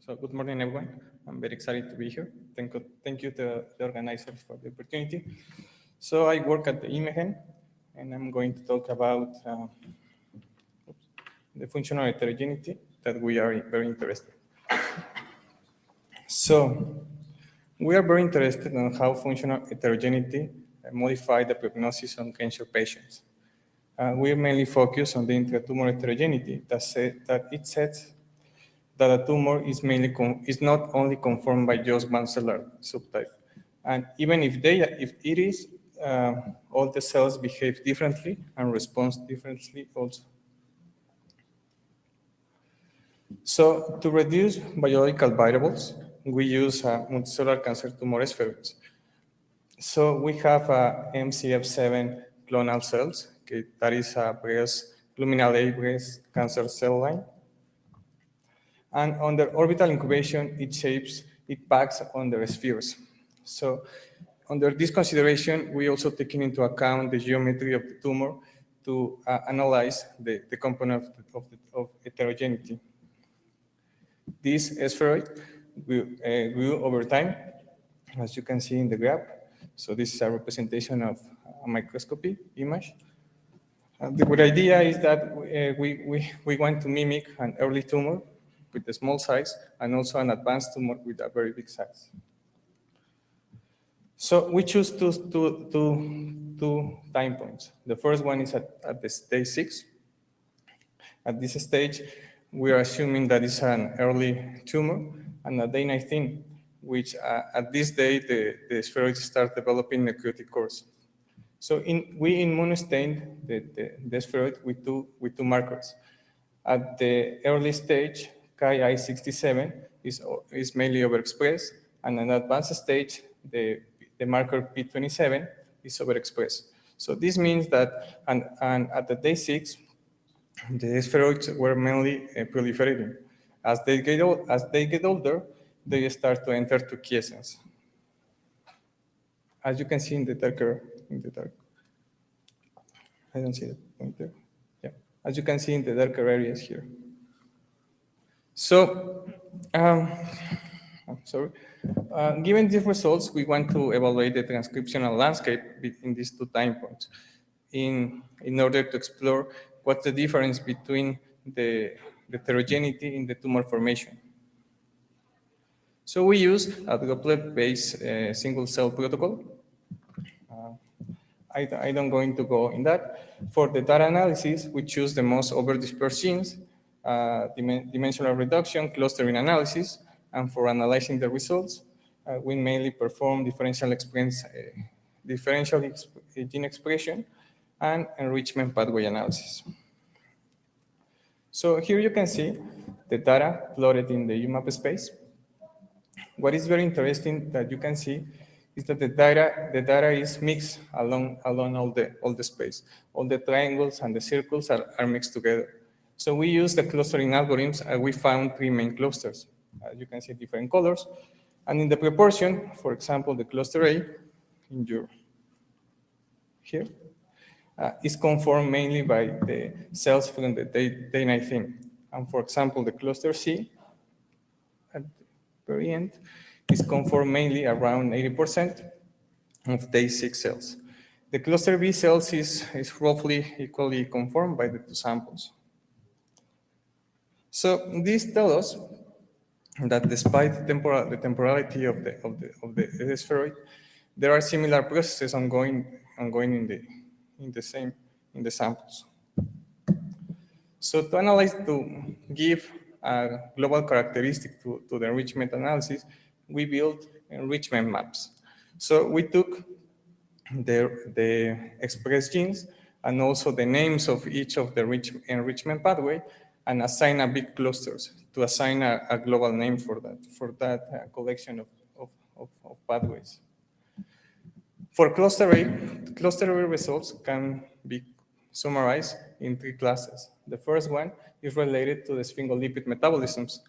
So good morning, everyone. I'm very excited to be here. Thank you to the organizers for the opportunity. So I work at the IMEGEN, and I'm going to talk about the functional heterogeneity that we are very interested. So we are very interested in how functional heterogeneity modify the prognosis on cancer patients. We mainly focus on the intratumor heterogeneity that it says that a tumor is not only conformed by just one cellular subtype, and even if it is, all the cells behave differently and respond differently also. So to reduce biological variables, we use multicellular cancer tumor spheroids. So we have MCF7 clonal cells, okay, that is a luminal A breast cancer cell line. And under orbital incubation, it packs on the spheres. So under this consideration, we also taking into account the geometry of the tumor to analyze the component of heterogeneity. This spheroid grew over time, as you can see in the graph. So this is a representation of a microscopy image. The idea is that we want to mimic an early tumor with a small size and also an advanced tumor with a very big size. So we choose two time points. The first one is at the stage 6. At this stage, we are assuming that it's an early tumor, and at day 19, which at this day, the spheroids start developing necrotic course. So we immunostain the spheroid with two markers. At the early stage, Ki67 is mainly overexpressed, and in advanced stage, the marker P27 is overexpressed. So this means that at the day 6, the spheroids were mainly proliferating. As they get older, they start to enter to quiescence. As you can see in the dark, I don't see the pointer. Yeah, as you can see in the darker areas here. So, I'm sorry. Given these results, we want to evaluate the transcriptional landscape in these two time points in order to explore what's the difference between the heterogeneity in the tumor formation. So we use a droplet-based single-cell protocol. I don't going to go in that. For the data analysis, we choose the most overdispersed genes, dimensional reduction, clustering analysis, and for analyzing the results, we mainly perform differential gene expression and enrichment pathway analysis. So here you can see the data plotted in the UMAP space. What is very interesting that you can see is that the data is mixed along all the space. All the triangles and the circles are mixed together. So we use the clustering algorithms, and we found 3 main clusters. You can see different colors. And in the proportion, for example, the cluster A here is conformed mainly by the cells from the day 19. And for example, the cluster C at the very end is conformed mainly around 80% of day 6 cells. The cluster B cells is roughly equally conformed by the 2 samples. So this tells us that despite the temporality of the spheroid, there are similar processes ongoing in the samples. So to give a global characteristic to the enrichment analysis, we built enrichment maps. So we took the expressed genes and also the names of each of the enrichment pathway and assign a big clusters to assign a global name for that collection of pathways. For cluster A results can be summarized in 3 classes. The first one is related to the sphingolipid metabolisms.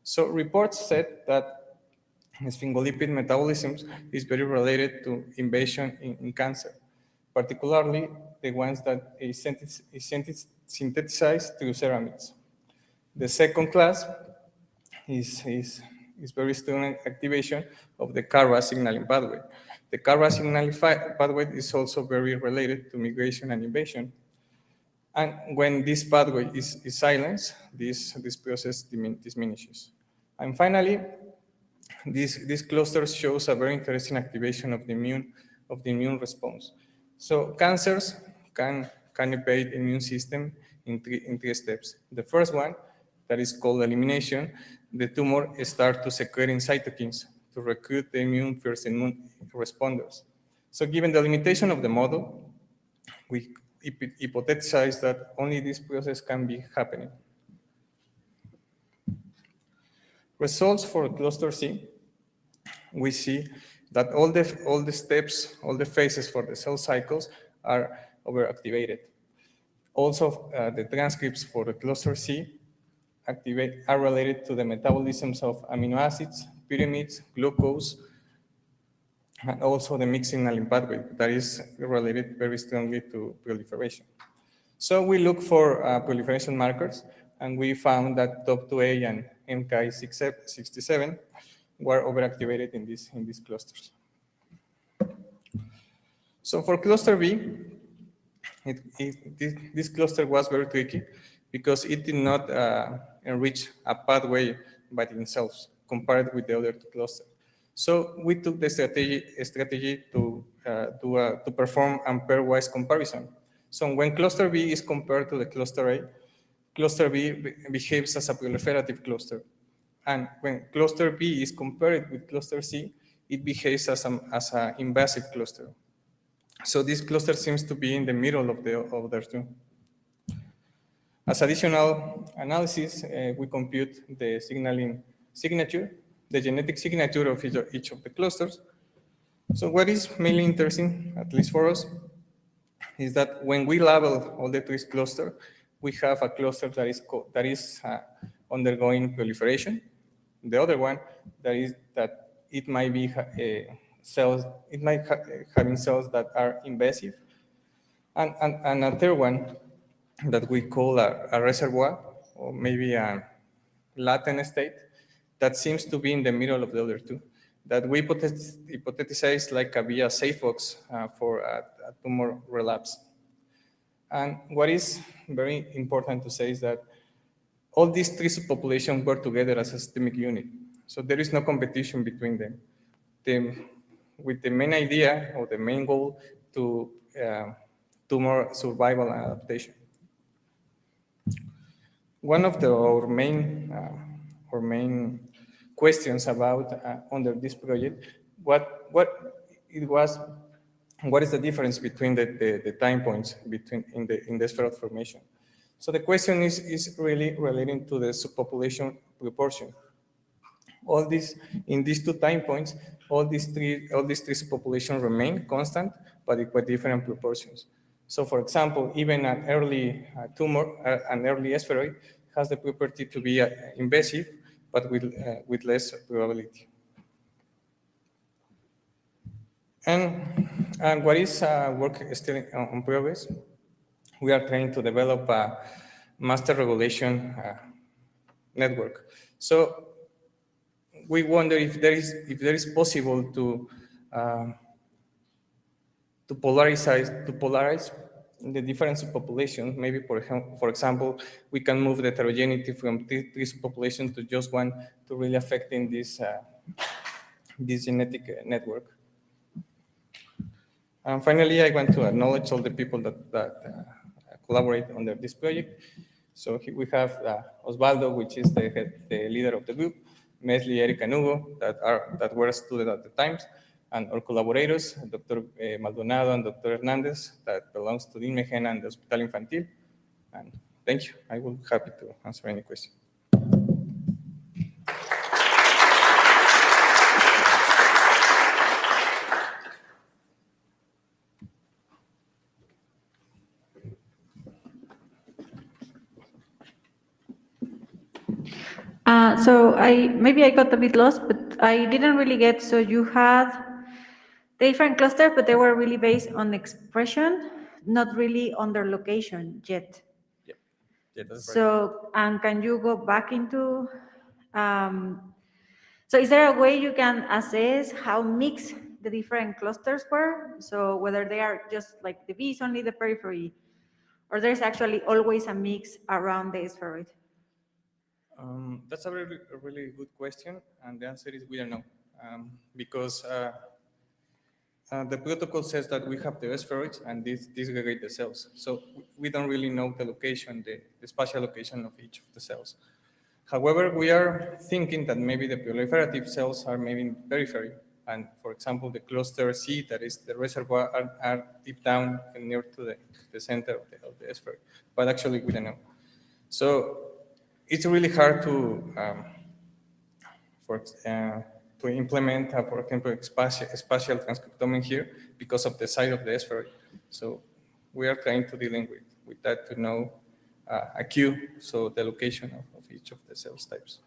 So reports said that sphingolipid metabolisms is very related to invasion in cancer, particularly the ones that is synthesized through ceramides. The second class is very strong activation of the KRAS signaling pathway. The KRAS signaling pathway is also very related to migration and invasion. And when this pathway is silenced, this process diminishes. And finally, this cluster shows a very interesting activation of the immune response. So cancers can evade the immune system in three steps. The first one, that is called elimination, the tumor starts to secreting cytokines to recruit the immune responders. So given the limitation of the model, we hypothesize that only this process can be happening. Results for cluster C, we see that all the steps, all the phases for the cell cycles are overactivated. Also, the transcripts for the cluster C are related to the metabolisms of amino acids, pyrimids, glucose, and also the mixed signaling pathway that is related very strongly to proliferation. So we look for proliferation markers, and we found that TOP2A and MK67 were overactivated in these clusters. So for cluster B, this cluster was very tricky because it did not enrich a pathway by itself compared with the other two clusters. So we took the strategy to perform a pairwise comparison. So when cluster B is compared to the cluster A, cluster B behaves as a proliferative cluster. And when cluster B is compared with cluster C, it behaves as an invasive cluster. So this cluster seems to be in the middle of the two. As additional analysis, we compute the signaling signature, the genetic signature of each of the clusters. So what is mainly interesting, at least for us, is that when we label all the three clusters, we have a cluster that is undergoing proliferation. The other one that it might be cells, it might having cells that are invasive, and a third one that we call a reservoir, or maybe a latent state that seems to be in the middle of the other two, that we hypothesize like be a safe box for a tumor relapse. And what is very important to say is that all these three subpopulations work together as a systemic unit. So there is no competition between them. With the main idea or the main goal to tumor survival and adaptation. One of our main questions about under this project, what is the difference between the time points in the spheroid formation? So the question is really relating to the subpopulation proportion. In these two time points, all these three subpopulations remain constant, but with different proportions. So for example, even an early tumor, an early spheroid, has the property to be invasive, but with less probability. And what is work still on progress? We are trying to develop a master regulation network. So we wonder if there is possible to polarize the different subpopulations. Maybe, for example, we can move the heterogeneity from three subpopulations to just one to really affecting this genetic network. And finally, I want to acknowledge all the people that collaborate under this project. So we have Osvaldo, which is the leader of the group, Mesli, Eric, and Hugo, that were students at the times, and our collaborators, Dr. Maldonado and Dr. Hernandez, that belongs to the INMEGEN and the Hospital Infantil. And thank you. I will be happy to answer any question. So maybe I got a bit lost, but I didn't really get. So you had different clusters, but they were really based on expression, not really on their location yet. Yeah, that's right. So, and can you go back into So is there a way you can assess how mixed the different clusters were? So whether they are just like the V is only the periphery, or there's actually always a mix around the spheroid? That's a really good question, and the answer is we don't know, because the protocol says that we have the spheroids and these disaggregate the cells. So we don't really know the location, the spatial location of each of the cells. However, we are thinking that maybe the proliferative cells are maybe in the periphery. And for example, the cluster C, that is the reservoir, are deep down and near to the center of the spheroid. But actually, we don't know. So it's really hard to implement, for example, spatial transcriptome here because of the size of the spheroid. So we are trying to dealing with that to know a Q, so the location of each of the cell types.